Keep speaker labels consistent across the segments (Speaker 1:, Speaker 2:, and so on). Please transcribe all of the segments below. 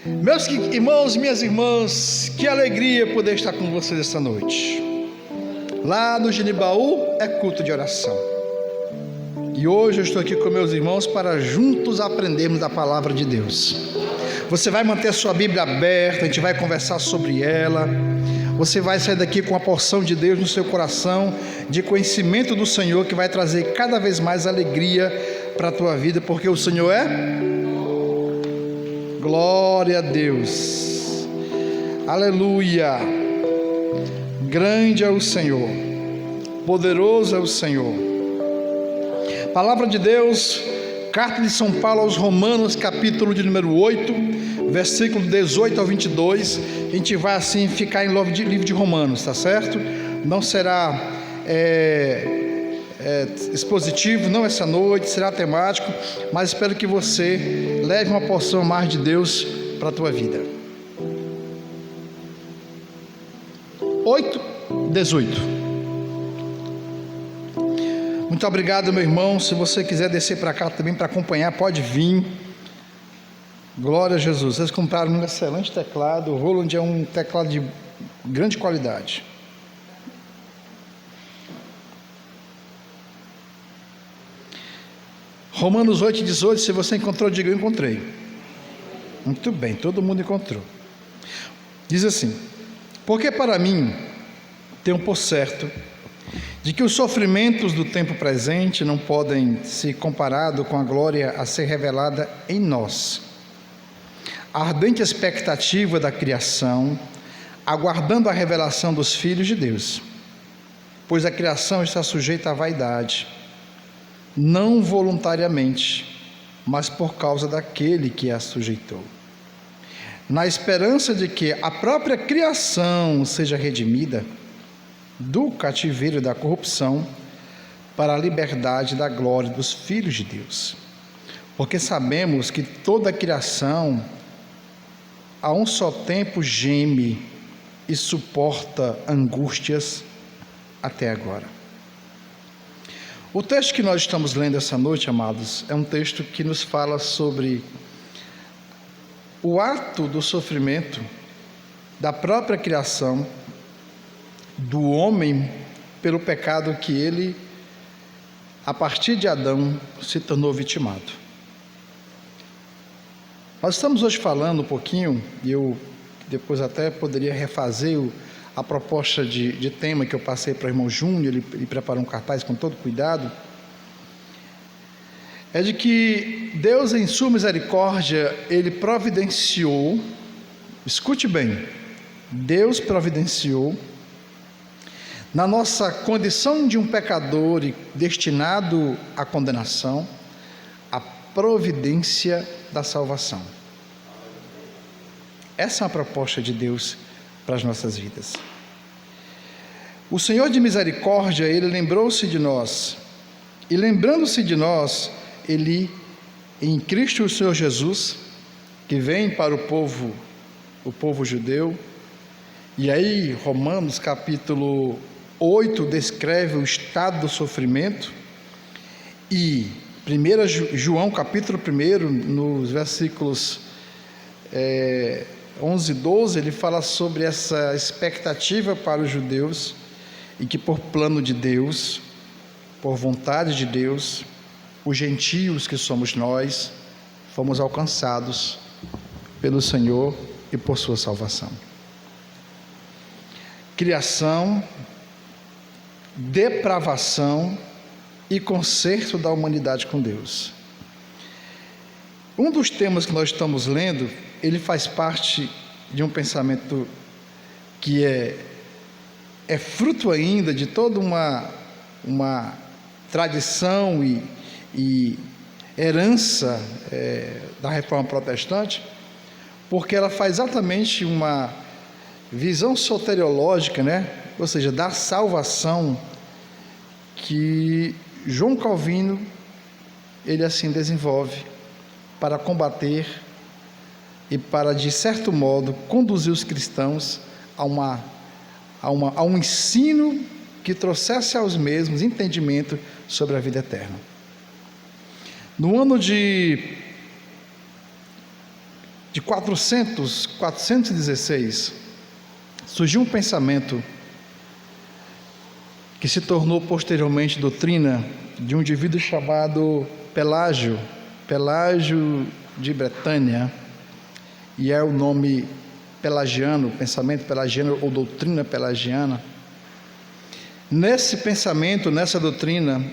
Speaker 1: Meus irmãos e minhas irmãs, que alegria poder estar com vocês esta noite. Lá no Genibaú é culto de oração. E hoje eu estou aqui com meus irmãos para juntos aprendermos da palavra de Deus. Você vai manter a sua Bíblia aberta, a gente vai conversar sobre ela. Você vai sair daqui com a porção de Deus no seu coração, de conhecimento do Senhor, que vai trazer cada vez mais alegria para a tua vida, porque o Senhor é... Glória a Deus, aleluia. Grande é o Senhor, poderoso é o Senhor. Palavra de Deus, carta de São Paulo aos Romanos, capítulo de número 8, versículo 18 ao 22. A gente vai assim ficar em livro de Romanos, tá certo? Não será expositivo, não essa noite, será temático, mas espero que você leve uma porção mais de Deus para a tua vida. 8:18. Muito obrigado, meu irmão. Se você quiser descer para cá também para acompanhar, pode vir. Glória a Jesus. Vocês compraram um excelente teclado. O Roland é um teclado de grande qualidade. Romanos 8:18, se você encontrou, diga: eu encontrei. Muito bem, todo mundo encontrou. Diz assim: porque para mim tenho por certo de que os sofrimentos do tempo presente não podem ser comparados com a glória a ser revelada em nós. A ardente expectativa da criação, aguardando a revelação dos filhos de Deus, pois a criação está sujeita à vaidade, não voluntariamente, mas por causa daquele que a sujeitou, na esperança de que a própria criação seja redimida do cativeiro da corrupção para a liberdade da glória dos filhos de Deus. Porque sabemos que toda a criação a um só tempo geme e suporta angústias até agora. O texto que nós estamos lendo essa noite, amados, é um texto que nos fala sobre o ato do sofrimento da própria criação, do homem, pelo pecado que ele, a partir de Adão, se tornou vitimado. Nós estamos hoje falando um pouquinho, e eu depois até poderia refazer a proposta de tema que eu passei para o irmão Júnior, ele preparou um cartaz com todo cuidado, é de que Deus, em sua misericórdia, ele providenciou, escute bem, Deus providenciou, na nossa condição de um pecador e destinado à condenação, a providência da salvação. Essa é a proposta de Deus para as nossas vidas. O Senhor de misericórdia, ele lembrou-se de nós, e lembrando-se de nós, ele, em Cristo o Senhor Jesus, que vem para o povo judeu, e aí Romanos capítulo 8 descreve o estado do sofrimento, e 1 João capítulo 1, nos versículos 11 e 12, ele fala sobre essa expectativa para os judeus, e que por plano de Deus, por vontade de Deus, os gentios que somos nós, fomos alcançados pelo Senhor e por sua salvação. Criação, depravação e conserto da humanidade com Deus. Um dos temas que nós estamos lendo, ele faz parte de um pensamento que é fruto ainda de toda uma tradição e herança da Reforma Protestante, porque ela faz exatamente uma visão soteriológica, ou seja, da salvação, que João Calvino, ele assim desenvolve para combater e para, de certo modo, conduzir os cristãos a um ensino que trouxesse aos mesmos entendimento sobre a vida eterna. No ano de de 416, surgiu um pensamento que se tornou posteriormente doutrina de um indivíduo chamado Pelágio de Bretanha, e é o nome pelagiano, pensamento pelagiano ou doutrina pelagiana. Nesse pensamento, nessa doutrina,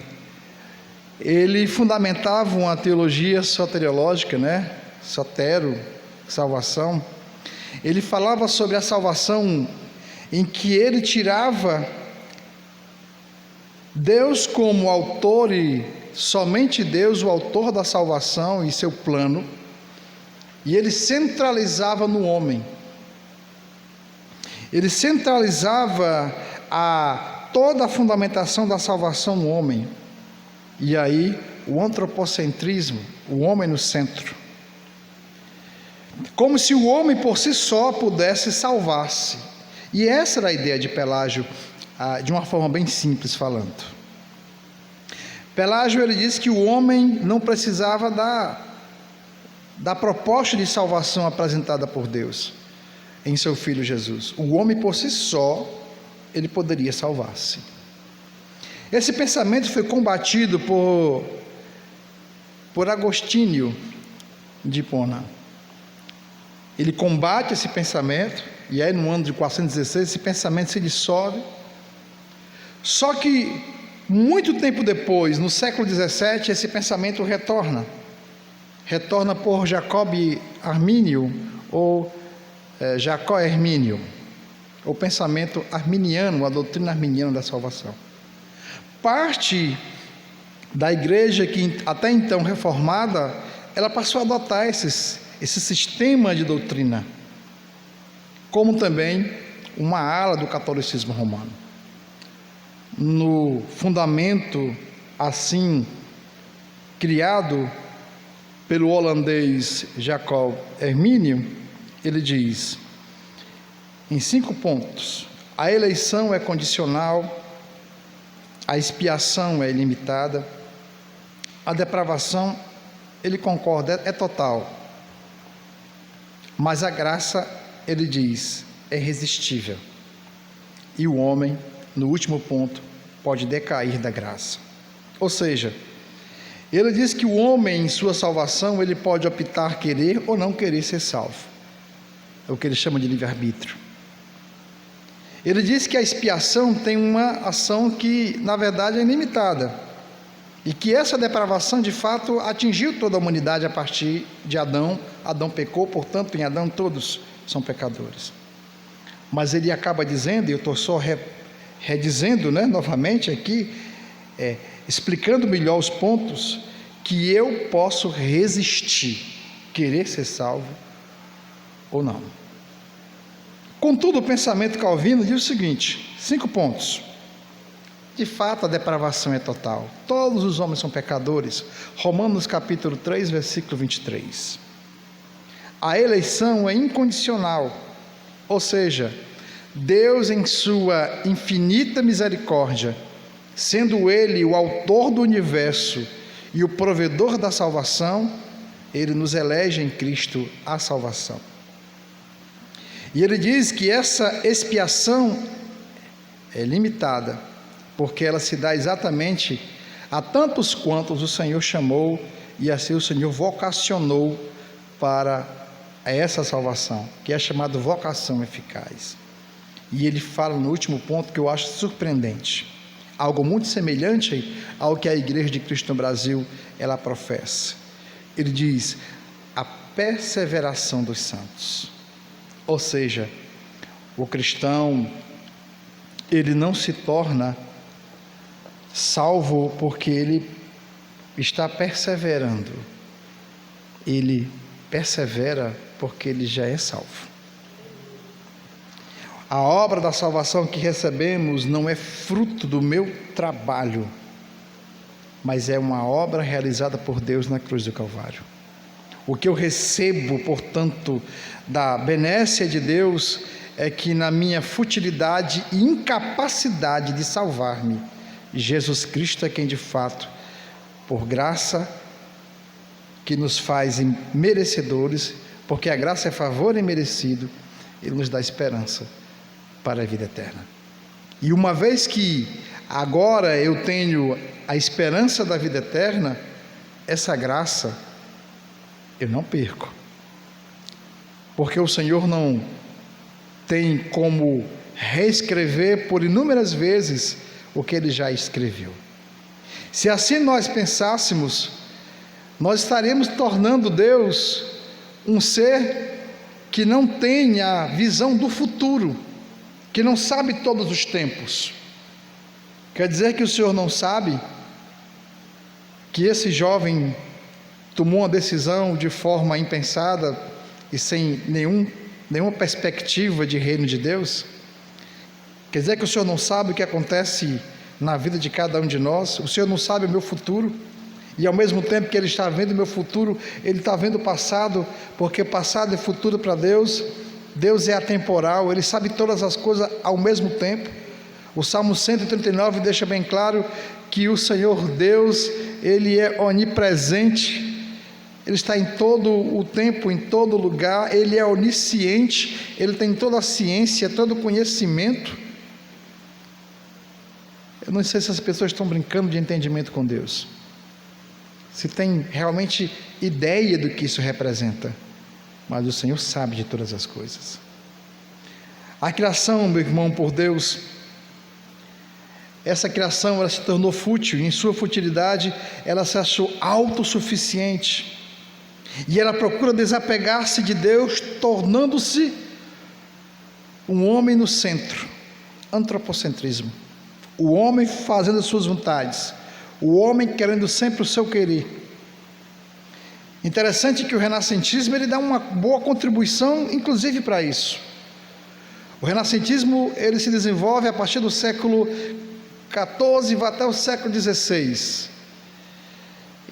Speaker 1: ele fundamentava uma teologia soteriológica, sotero, salvação. Ele falava sobre a salvação em que ele tirava Deus como autor, e somente Deus o autor da salvação e seu plano, e ele centralizava no homem. Ele centralizava toda a fundamentação da salvação no homem. E aí o antropocentrismo, o homem no centro. Como se o homem por si só pudesse salvar-se. E essa era a ideia de Pelágio, de uma forma bem simples falando. Pelágio, ele disse que o homem não precisava da proposta de salvação apresentada por Deus em seu Filho Jesus. O homem por si só, ele poderia salvar-se. Esse pensamento foi combatido por Agostinho de Hipona. Ele combate esse pensamento, e aí no ano de 416 esse pensamento se dissolve. Só que muito tempo depois, no século 17, esse pensamento retorna por Jacob Armínio, ou Jacó Hermínio, o pensamento arminiano, a doutrina arminiana da salvação. Parte da igreja que até então reformada, ela passou a adotar esse sistema de doutrina, como também uma ala do catolicismo romano. No fundamento assim criado pelo holandês Jacob Hermínio, ele diz, em 5 pontos: a eleição é condicional, a expiação é ilimitada, a depravação, ele concorda, é total, mas a graça, ele diz, é irresistível, e o homem, no último ponto, pode decair da graça. Ou seja, ele diz que o homem, em sua salvação, ele pode optar querer ou não querer ser salvo, é o que ele chama de livre-arbítrio. Ele diz que a expiação tem uma ação que, na verdade, é ilimitada, e que essa depravação, de fato, atingiu toda a humanidade a partir de Adão. Adão pecou, portanto, em Adão todos são pecadores. Mas ele acaba dizendo, e eu estou só redizendo novamente aqui, explicando melhor os pontos, que eu posso resistir, querer ser salvo ou não. Contudo, o pensamento calvino diz o seguinte, 5 pontos. De fato, a depravação é total. Todos os homens são pecadores. Romanos capítulo 3, versículo 23. A eleição é incondicional, ou seja, Deus, em sua infinita misericórdia, sendo Ele o autor do universo e o provedor da salvação, Ele nos elege em Cristo a salvação. E Ele diz que essa expiação é limitada, porque ela se dá exatamente a tantos quantos o Senhor chamou, e assim o Senhor vocacionou para essa salvação, que é chamada vocação eficaz. E ele fala no último ponto que eu acho surpreendente, algo muito semelhante ao que a Igreja de Cristo no Brasil ela professa. Ele diz, a perseveração dos santos. Ou seja, o cristão, ele não se torna salvo porque ele está perseverando, ele persevera porque ele já é salvo. A obra da salvação que recebemos não é fruto do meu trabalho, mas é uma obra realizada por Deus na cruz do Calvário. O que eu recebo, portanto, da benécia de Deus é que na minha futilidade e incapacidade de salvar-me, Jesus Cristo é quem de fato, por graça que nos faz merecedores, porque a graça é favor imerecido, Ele nos dá esperança para a vida eterna. E uma vez que agora eu tenho a esperança da vida eterna, essa graça eu não perco, porque o Senhor não tem como reescrever por inúmeras vezes o que Ele já escreveu. Se assim nós pensássemos, nós estaríamos tornando Deus um ser que não tem a visão do futuro, que não sabe todos os tempos. Quer dizer que o Senhor não sabe que esse jovem tomou uma decisão de forma impensada e sem nenhuma perspectiva de reino de Deus? Quer dizer que o Senhor não sabe o que acontece na vida de cada um de nós? O Senhor não sabe o meu futuro? E ao mesmo tempo que Ele está vendo o meu futuro, Ele está vendo o passado, porque passado e futuro para Deus, Deus é atemporal, Ele sabe todas as coisas ao mesmo tempo. O Salmo 139 deixa bem claro que o Senhor Deus, Ele é onipresente, Ele está em todo o tempo, em todo lugar, Ele é onisciente, Ele tem toda a ciência, todo o conhecimento. Eu não sei se as pessoas estão brincando de entendimento com Deus, se tem realmente ideia do que isso representa, mas o Senhor sabe de todas as coisas. A criação, meu irmão, por Deus, essa criação ela se tornou fútil, e em sua futilidade ela se achou autossuficiente, e ela procura desapegar-se de Deus, tornando-se um homem no centro, antropocentrismo, o homem fazendo as suas vontades, o homem querendo sempre o seu querer. Interessante que o renascentismo ele dá uma boa contribuição inclusive para isso. O renascentismo ele se desenvolve a partir do século XIV e vai até o século XVI.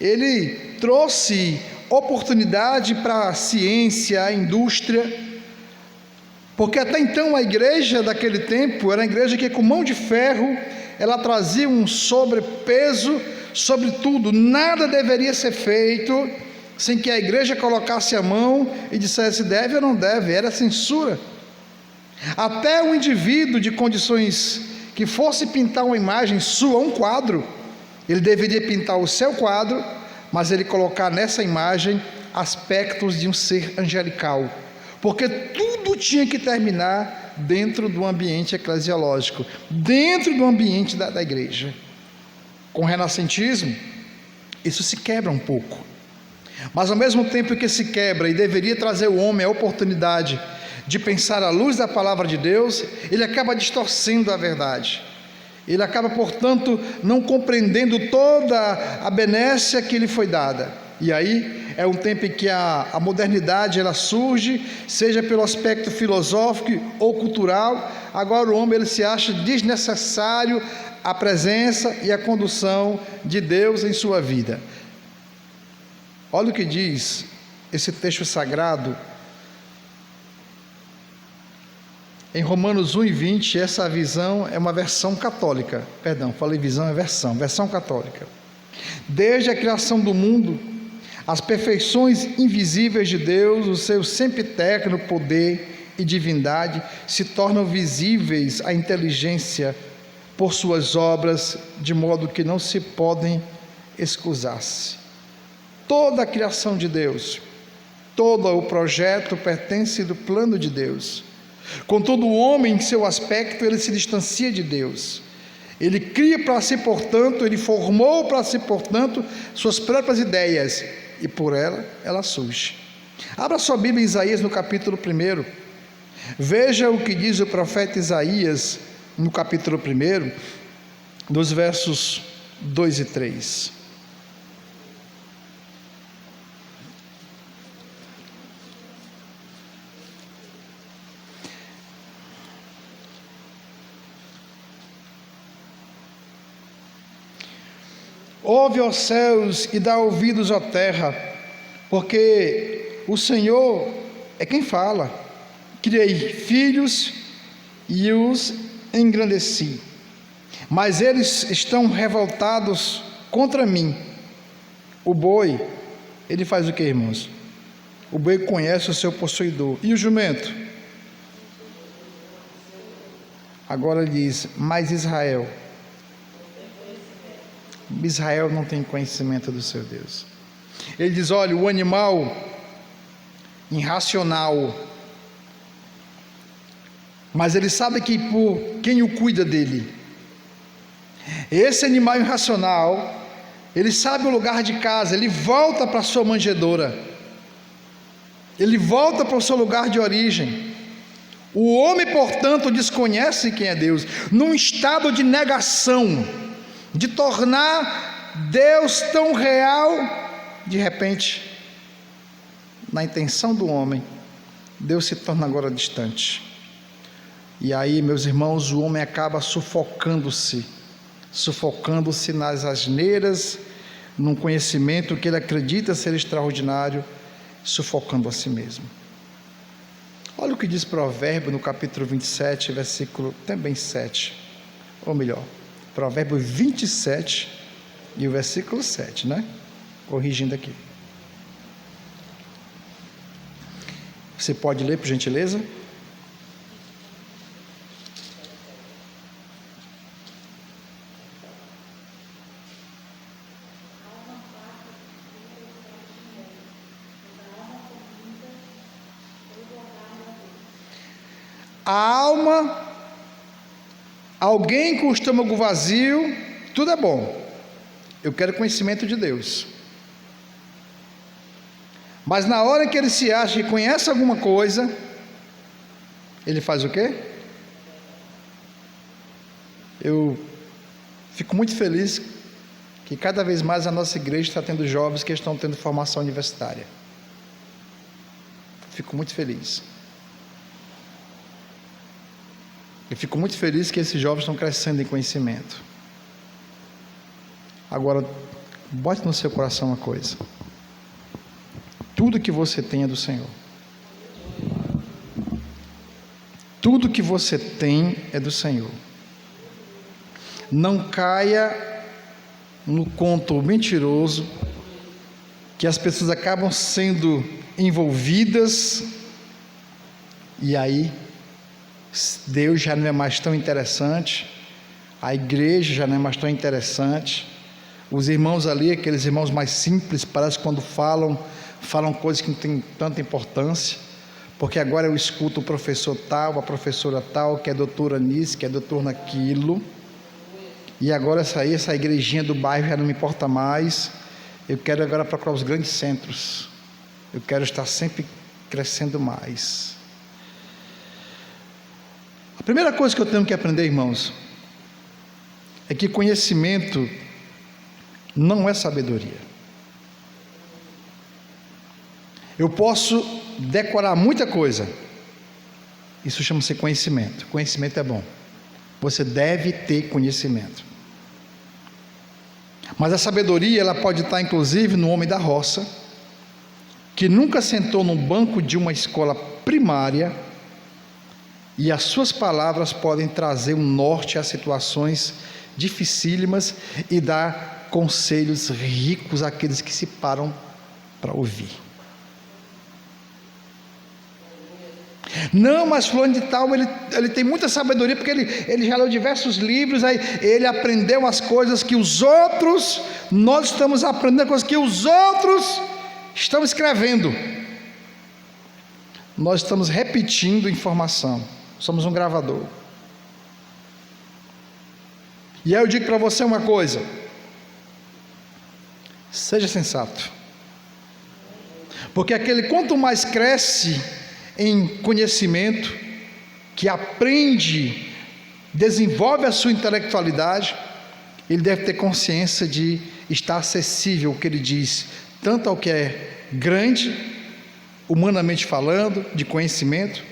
Speaker 1: Ele trouxe oportunidade para a ciência, a indústria, porque até então a igreja daquele tempo era a igreja que com mão de ferro ela trazia um sobrepeso sobre tudo. Nada deveria ser feito sem que a igreja colocasse a mão e dissesse deve ou não deve. Era censura. Até o indivíduo de condições que fosse pintar uma imagem sua, um quadro, ele deveria pintar o seu quadro, mas ele colocar nessa imagem aspectos de um ser angelical, porque tudo tinha que terminar dentro do ambiente eclesiológico, dentro do ambiente da igreja. Com o renascentismo, isso se quebra um pouco, mas ao mesmo tempo que se quebra e deveria trazer o homem a oportunidade de pensar à luz da palavra de Deus, ele acaba distorcendo a verdade, ele acaba, portanto, não compreendendo toda a benécia que lhe foi dada, e aí é um tempo em que a modernidade ela surge, seja pelo aspecto filosófico ou cultural. Agora o homem ele se acha desnecessário a presença e a condução de Deus em sua vida. Olha o que diz esse texto sagrado em Romanos 1:20. Essa visão é uma versão católica, versão católica. Desde a criação do mundo, as perfeições invisíveis de Deus, o seu sempiterno poder e divindade, se tornam visíveis à inteligência por suas obras, de modo que não se podem excusar-se. Toda a criação de Deus, todo o projeto pertence do plano de Deus. Contudo, o homem, em seu aspecto, ele se distancia de Deus. Ele cria para si, portanto, ele formou para si, portanto, suas próprias ideias, e por ela surge. Abra sua Bíblia em Isaías no capítulo 1. Veja o que diz o profeta Isaías no capítulo 1, dos versos 2 e 3. Ouve, ó céus, e dá ouvidos, ó terra, porque o Senhor é quem fala. Criei filhos e os engrandeci, mas eles estão revoltados contra mim. O boi, ele faz o que, irmãos? O boi conhece o seu possuidor. E o jumento? Agora ele diz, mas Israel não tem conhecimento do seu Deus. Ele diz, olha, o animal irracional, mas ele sabe que por quem o cuida dele. Esse animal irracional, ele sabe o lugar de casa, ele volta para a sua manjedoura, ele volta para o seu lugar de origem. O homem, portanto, desconhece quem é Deus, num estado de negação, de tornar Deus tão real. De repente, na intenção do homem, Deus se torna agora distante. E aí, meus irmãos, o homem acaba sufocando-se nas asneiras, num conhecimento que ele acredita ser extraordinário, sufocando a si mesmo. Olha o que diz Provérbio no capítulo 27, versículo também 7, ou melhor, Provérbio 27 e o versículo 7, né? Corrigindo aqui. Você pode ler, por gentileza? A alma, alguém com o estômago vazio, tudo é bom. Eu quero conhecimento de Deus. Mas na hora que ele se acha que conhece alguma coisa, ele faz o quê? Eu fico muito feliz que cada vez mais a nossa igreja está tendo jovens que estão tendo formação universitária. Fico muito feliz. Eu fico muito feliz que esses jovens estão crescendo em conhecimento. Agora, bote no seu coração uma coisa: tudo que você tem é do Senhor. Tudo que você tem é do Senhor. Não caia no conto mentiroso que as pessoas acabam sendo envolvidas e aí Deus já não é mais tão interessante, a igreja já não é mais tão interessante, os irmãos ali, aqueles irmãos mais simples, parece que quando falam coisas que não têm tanta importância, porque agora eu escuto o professor tal, a professora tal, que é doutora nisso, que é doutor naquilo, e agora essa igrejinha do bairro já não me importa mais. Eu quero agora procurar os grandes centros, eu quero estar sempre crescendo mais. A primeira coisa que eu tenho que aprender, irmãos, é que conhecimento não é sabedoria. Eu posso decorar muita coisa, isso chama-se conhecimento. Conhecimento é bom, você deve ter conhecimento, mas a sabedoria, ela pode estar inclusive no homem da roça, que nunca sentou no banco de uma escola primária, e as suas palavras podem trazer um norte a situações dificílimas e dar conselhos ricos àqueles que se param para ouvir. Não, mas fulano de tal, ele tem muita sabedoria, porque ele já leu diversos livros, aí ele aprendeu as coisas que os outros, nós estamos aprendendo coisas que os outros estão escrevendo. Nós estamos repetindo informação, somos um gravador. E aí eu digo para você uma coisa: seja sensato, porque aquele quanto mais cresce em conhecimento, que aprende, desenvolve a sua intelectualidade, ele deve ter consciência de estar acessível, o que ele diz, tanto ao que é grande, humanamente falando, de conhecimento,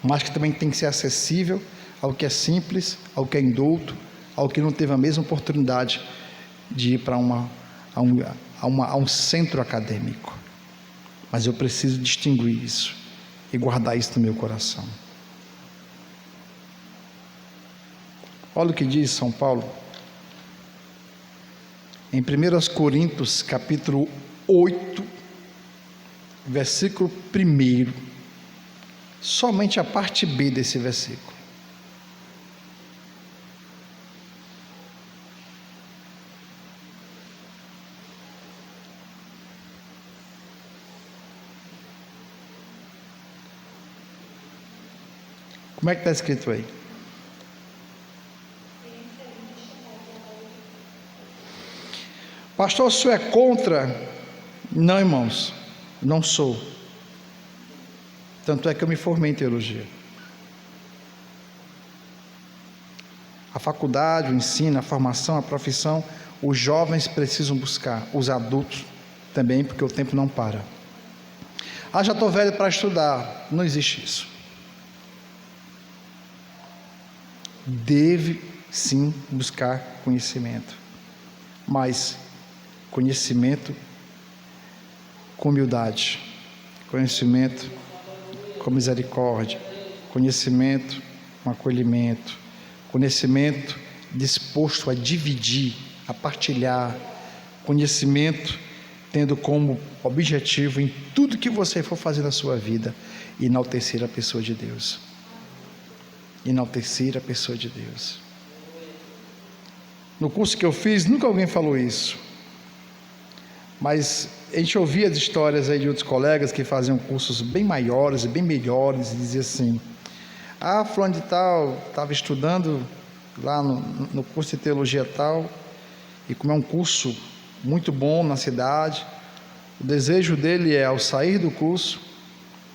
Speaker 1: mas que também tem que ser acessível ao que é simples, ao que é indouto, ao que não teve a mesma oportunidade de ir para um centro acadêmico. Mas eu preciso distinguir isso e guardar isso no meu coração. Olha o que diz São Paulo em 1 Coríntios capítulo 8, versículo 1, somente a parte B desse versículo. Como é que está escrito aí? Pastor, o senhor é contra? Não, irmãos, não sou. Tanto é que eu me formei em teologia. A faculdade, o ensino, a formação, a profissão, os jovens precisam buscar, os adultos também, porque o tempo não para. Ah, já estou velho para estudar. Não existe isso. Deve sim buscar conhecimento, mas conhecimento com humildade, conhecimento com misericórdia, conhecimento com acolhimento, conhecimento disposto a dividir, a partilhar, conhecimento tendo como objetivo em tudo que você for fazer na sua vida, enaltecer a pessoa de Deus. Enaltecer a pessoa de Deus. No curso que eu fiz, nunca alguém falou isso, mas a gente ouvia as histórias aí de outros colegas que faziam cursos bem maiores e bem melhores, e dizia assim: ah, fulano de tal estava estudando lá no curso de teologia tal, e como é um curso muito bom na cidade, o desejo dele é, ao sair do curso,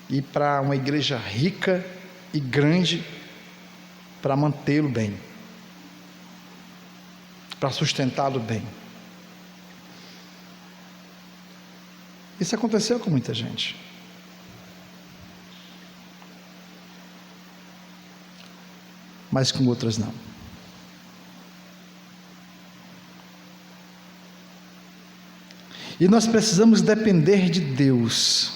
Speaker 1: ir para uma igreja rica e grande, para mantê-lo bem, para sustentá-lo bem. Isso aconteceu com muita gente. Mas com outras não. E nós precisamos depender de Deus.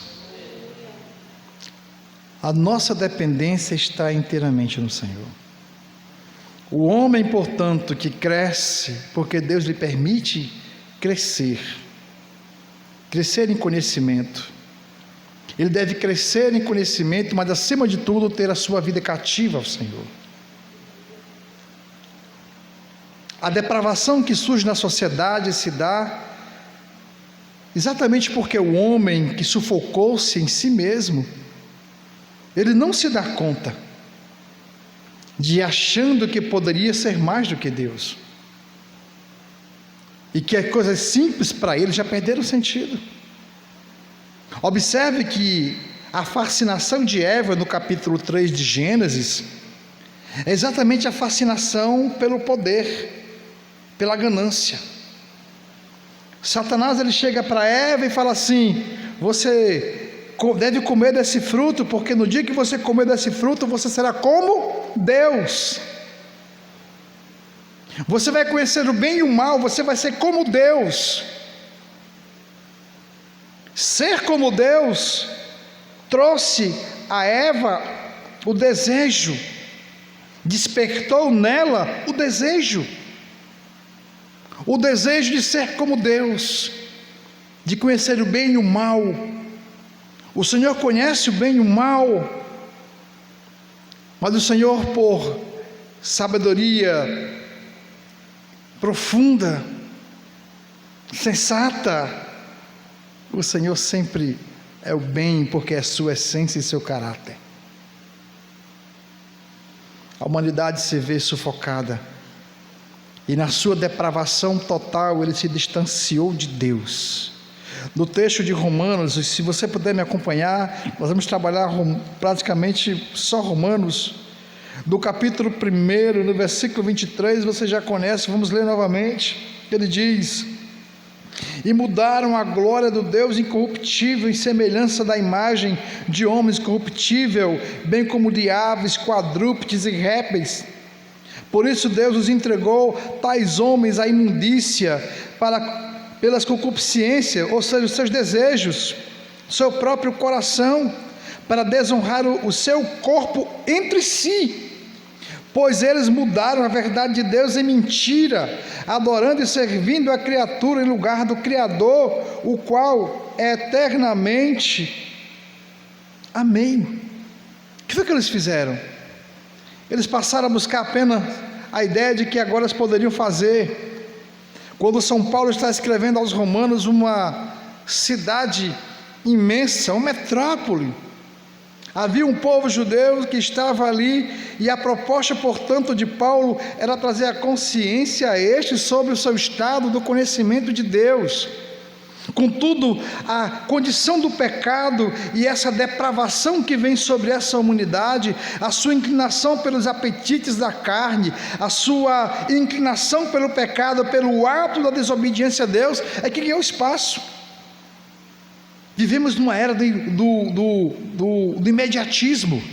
Speaker 1: A nossa dependência está inteiramente no Senhor. O homem, portanto, que cresce, porque Deus lhe permite crescer em conhecimento, ele deve crescer em conhecimento, mas acima de tudo ter a sua vida cativa ao Senhor. A depravação que surge na sociedade se dá exatamente porque o homem que sufocou-se em si mesmo, ele não se dá conta de achando que poderia ser mais do que Deus, e que as coisas simples para ele já perderam sentido. Observe que a fascinação de Eva no capítulo 3 de Gênesis é exatamente a fascinação pelo poder, pela ganância. Satanás, ele chega para Eva e fala assim: você deve comer desse fruto, porque no dia que você comer desse fruto, você será como Deus. Você vai conhecer o bem e o mal, você vai ser como Deus. Ser como Deus trouxe a Eva o desejo, despertou nela o desejo de ser como Deus, de conhecer o bem e o mal. O Senhor conhece o bem e o mal, mas o Senhor, por sabedoria profunda, sensata, o Senhor sempre é o bem, porque é sua essência e seu caráter. A humanidade se vê sufocada, e na sua depravação total ele se distanciou de Deus. No texto de Romanos, se você puder me acompanhar, nós vamos trabalhar praticamente só Romanos, do capítulo 1, no versículo 23, você já conhece, vamos ler novamente. Ele diz: e mudaram a glória do Deus incorruptível em semelhança da imagem de homens corruptível, bem como de aves, quadrúpedes e répteis. Por isso Deus os entregou tais homens à imundícia pelas concupiscências, ou seja, os seus desejos, seu próprio coração, para desonrar o seu corpo entre si, pois eles mudaram a verdade de Deus em mentira, adorando e servindo a criatura em lugar do Criador, o qual é eternamente. Amém. O que foi que eles fizeram? Eles passaram a buscar apenas a ideia de que agora eles poderiam fazer. Quando São Paulo está escrevendo aos Romanos, uma cidade imensa, uma metrópole, havia um povo judeu que estava ali, e a proposta, portanto, de Paulo era trazer a consciência a estes sobre o seu estado do conhecimento de Deus. Contudo, a condição do pecado e essa depravação que vem sobre essa humanidade, a sua inclinação pelos apetites da carne, a sua inclinação pelo pecado, pelo ato da desobediência a Deus, é que ganhou espaço. Vivemos numa era do imediatismo.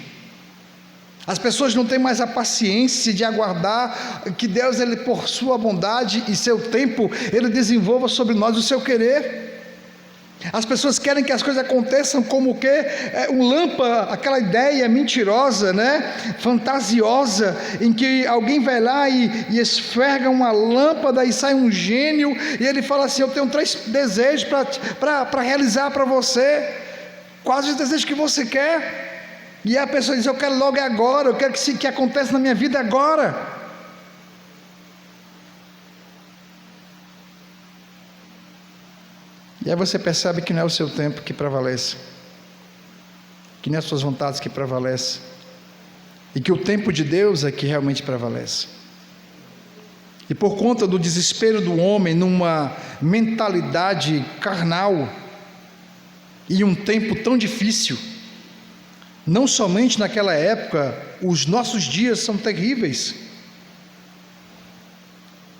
Speaker 1: As pessoas não têm mais a paciência de aguardar que Deus, Ele, por sua bondade e seu tempo, Ele desenvolva sobre nós o seu querer. As pessoas querem que as coisas aconteçam como o quê? Um lâmpada, aquela ideia mentirosa, né? Fantasiosa, em que alguém vai lá e esfrega uma lâmpada e sai um gênio, e ele fala assim: eu tenho 3 desejos para realizar para você. Quais os desejos que você quer? E a pessoa diz: eu quero logo agora, eu quero que aconteça na minha vida agora. E aí você percebe que não é o seu tempo que prevalece, que não é as suas vontades que prevalecem, e que o tempo de Deus é que realmente prevalece. E por conta do desespero do homem numa mentalidade carnal, e um tempo tão difícil, não somente naquela época, os nossos dias são terríveis.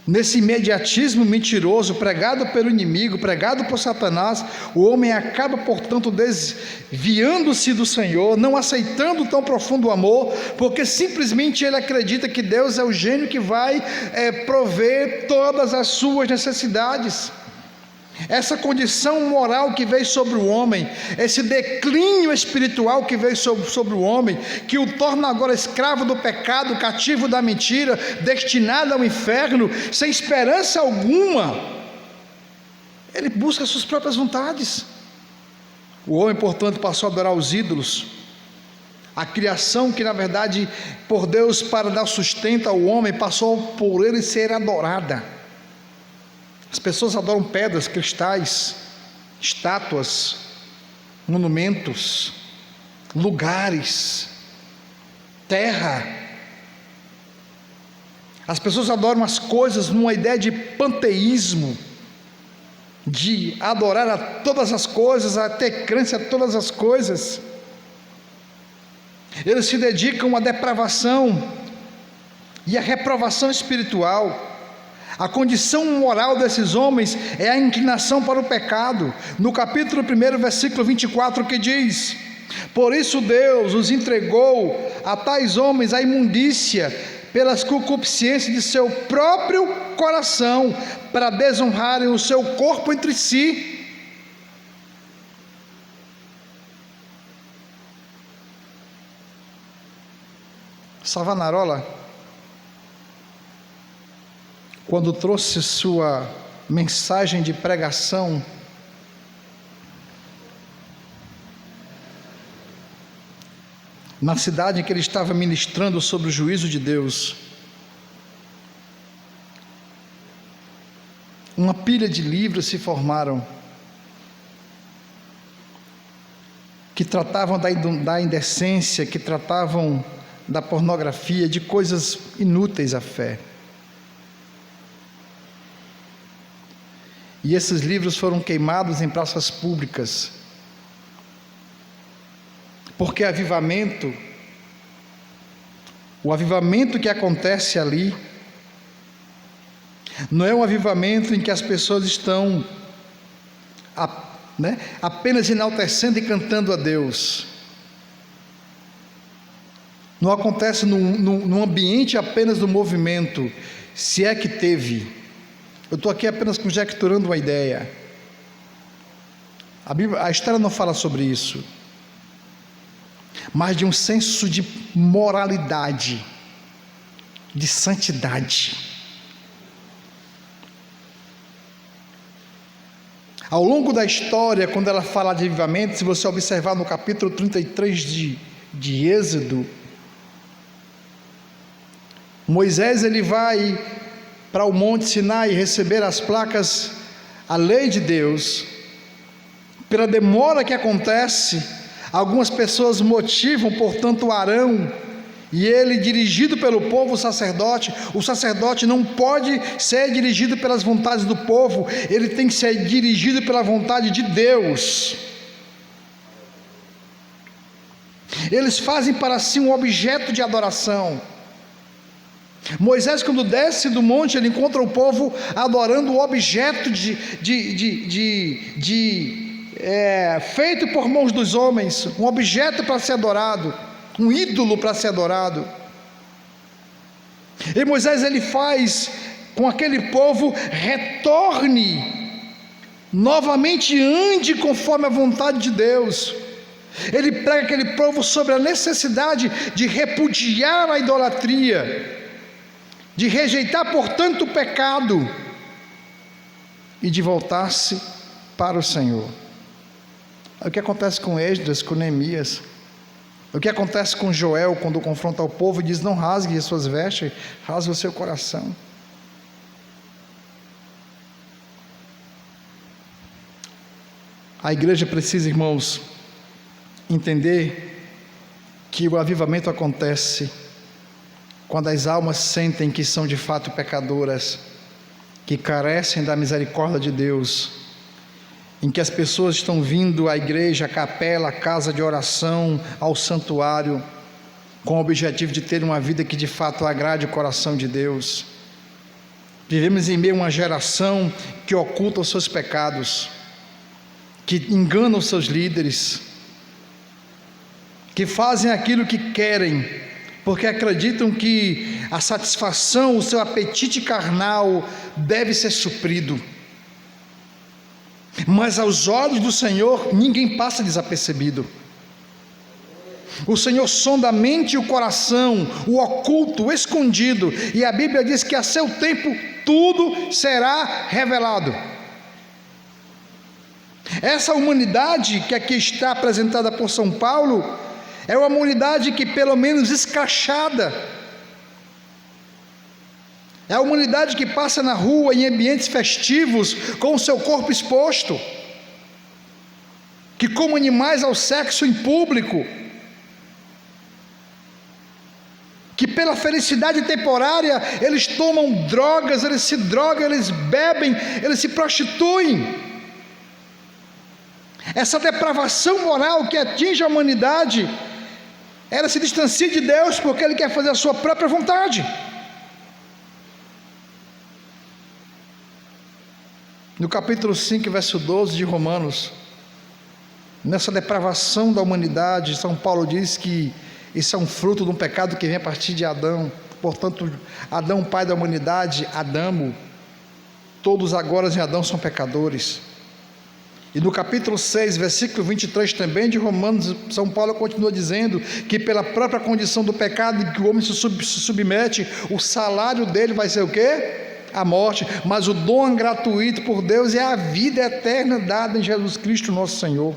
Speaker 1: Nesse imediatismo mentiroso, pregado pelo inimigo, pregado por Satanás, o homem acaba, portanto, desviando-se do Senhor, não aceitando tão profundo amor, porque simplesmente ele acredita que Deus é o gênio que vai prover todas as suas necessidades. Essa condição moral que veio sobre o homem, esse declínio espiritual que veio sobre o homem, que o torna agora escravo do pecado, cativo da mentira, destinado ao inferno, sem esperança alguma, ele busca as suas próprias vontades. O homem, portanto, passou a adorar os ídolos, a criação que na verdade por Deus para dar sustento ao homem, passou por ele ser adorada. As pessoas adoram pedras, cristais, estátuas, monumentos, lugares, terra. As pessoas adoram as coisas numa ideia de panteísmo, de adorar a todas as coisas, a ter crença a todas as coisas. Eles se dedicam à depravação e à reprovação espiritual. A condição moral desses homens é a inclinação para o pecado. No capítulo 1, versículo 24, que diz: por isso Deus os entregou a tais homens à imundícia, pelas concupiscências de seu próprio coração, para desonrarem o seu corpo entre si. Savonarola, quando trouxe sua mensagem de pregação, na cidade em que ele estava ministrando sobre o juízo de Deus, uma pilha de livros se formaram, que tratavam da indecência, que tratavam da pornografia, de coisas inúteis à fé. E esses livros foram queimados em praças públicas, porque o avivamento que acontece ali, não é um avivamento em que as pessoas estão apenas enaltecendo e cantando a Deus. Não acontece num ambiente apenas do movimento, se é que teve. Eu estou aqui apenas conjecturando uma ideia. A história não fala sobre isso, mas de um senso de moralidade de santidade. Ao longo da história, quando ela fala de avivamento, se você observar no capítulo 33 de Êxodo, Moisés ele vai para o Monte Sinai receber as placas, a lei de Deus. Pela demora que acontece, algumas pessoas motivam, portanto, Arão, e ele, dirigido pelo povo, o sacerdote não pode ser dirigido pelas vontades do povo, ele tem que ser dirigido pela vontade de Deus. Eles fazem para si um objeto de adoração. Moisés, quando desce do monte, ele encontra o povo adorando o objeto feito por mãos dos homens, um objeto para ser adorado, um ídolo para ser adorado. E Moisés ele faz com aquele povo, retorne novamente, ande conforme a vontade de Deus. Ele prega aquele povo sobre a necessidade de repudiar a idolatria, de rejeitar, portanto, o pecado e de voltar-se para o Senhor. É o que acontece com Esdras, com Neemias. O que acontece com Joel quando confronta o povo e diz: não rasgue as suas vestes, rasgue o seu coração. A igreja precisa, irmãos, entender que o avivamento acontece quando as almas sentem que são de fato pecadoras, que carecem da misericórdia de Deus, em que as pessoas estão vindo à igreja, à capela, à casa de oração, ao santuário, com o objetivo de ter uma vida que de fato agrade o coração de Deus. Vivemos em meio a uma geração que oculta os seus pecados, que engana os seus líderes, que fazem aquilo que querem, porque acreditam que a satisfação, o seu apetite carnal deve ser suprido. Mas aos olhos do Senhor, ninguém passa desapercebido. O Senhor sonda a mente e o coração, o oculto, o escondido, e a Bíblia diz que a seu tempo tudo será revelado. Essa humanidade que aqui está apresentada por São Paulo, é uma humanidade que, pelo menos escrachada, é a humanidade que passa na rua em ambientes festivos com o seu corpo exposto, que come animais ao sexo em público, que pela felicidade temporária eles tomam drogas, eles se drogam, eles bebem, eles se prostituem. Essa depravação moral que atinge a humanidade, ela se distancia de Deus porque ele quer fazer a sua própria vontade. No capítulo 5, verso 12 de Romanos, nessa depravação da humanidade, São Paulo diz que isso é um fruto de um pecado que vem a partir de Adão. Portanto, Adão, pai da humanidade, Adamo, todos agora em Adão são pecadores. E no capítulo 6, versículo 23 também de Romanos, São Paulo continua dizendo que pela própria condição do pecado em que o homem se submete, o salário dele vai ser o quê? A morte. Mas o dom gratuito por Deus é a vida eterna dada em Jesus Cristo nosso Senhor.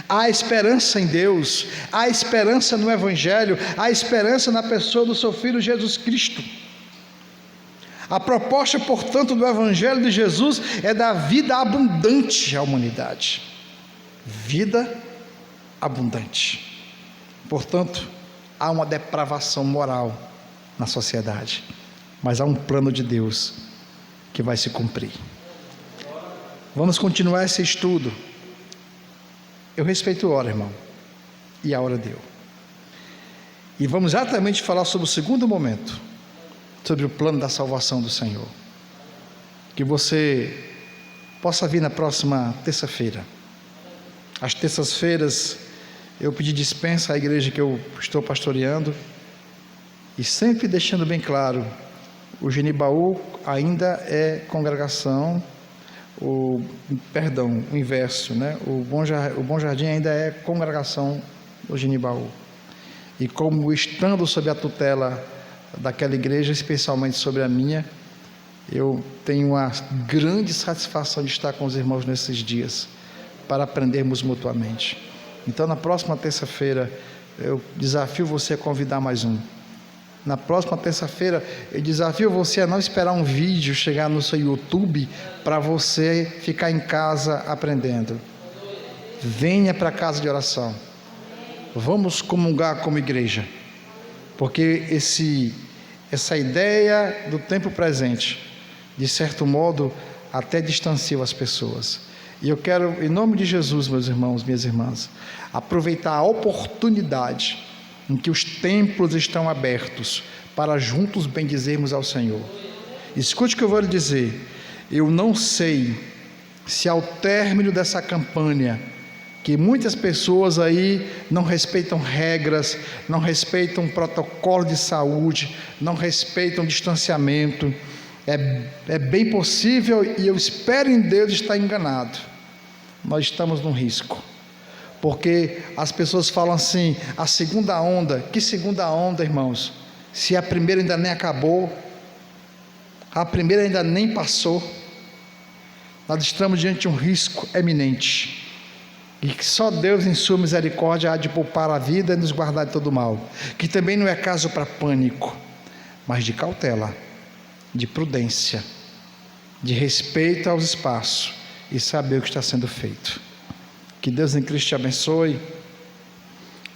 Speaker 1: Há esperança em Deus, há esperança no Evangelho, há esperança na pessoa do seu Filho Jesus Cristo. A proposta, portanto, do Evangelho de Jesus é dar vida abundante à humanidade. Vida abundante. Portanto, há uma depravação moral na sociedade, mas há um plano de Deus que vai se cumprir. Vamos continuar esse estudo. Eu respeito a hora, irmão, e a hora deu. E vamos exatamente falar sobre o segundo momento, sobre o plano da salvação do Senhor. Que você possa vir na próxima terça-feira. Às terças-feiras eu pedi dispensa à igreja que eu estou pastoreando, e sempre deixando bem claro, o Genibaú ainda é congregação, o inverso, né? O Bom Jardim ainda é congregação do Genibaú. E como estando sob a tutela daquela igreja, especialmente sobre a minha, eu tenho a grande satisfação de estar com os irmãos nesses dias, para aprendermos mutuamente. Então, na próxima terça-feira, eu desafio você a convidar mais um. Na próxima terça-feira, eu desafio você a não esperar um vídeo chegar no seu YouTube para você ficar em casa aprendendo. Venha para a casa de oração. Vamos comungar como igreja, porque essa ideia do tempo presente, de certo modo, até distancia as pessoas. E eu quero, em nome de Jesus, meus irmãos, minhas irmãs, aproveitar a oportunidade em que os templos estão abertos para juntos bendizermos ao Senhor. Escute o que eu vou lhe dizer. Eu não sei se ao término dessa campanha, que muitas pessoas aí não respeitam regras, não respeitam protocolo de saúde, não respeitam distanciamento, é bem possível, e eu espero em Deus estar enganado, nós estamos num risco, porque as pessoas falam assim, a segunda onda. Que segunda onda, irmãos? Se a primeira ainda nem acabou, a primeira ainda nem passou. Nós estamos diante de um risco eminente, e que só Deus em sua misericórdia há de poupar a vida e nos guardar de todo mal, que também não é caso para pânico, mas de cautela, de prudência, de respeito aos espaços e saber o que está sendo feito. Que Deus em Cristo te abençoe.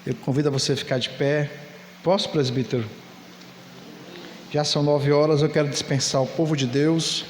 Speaker 1: Eu convido a você a ficar de pé. Posso, presbítero? Já são 9 horas, eu quero dispensar o povo de Deus.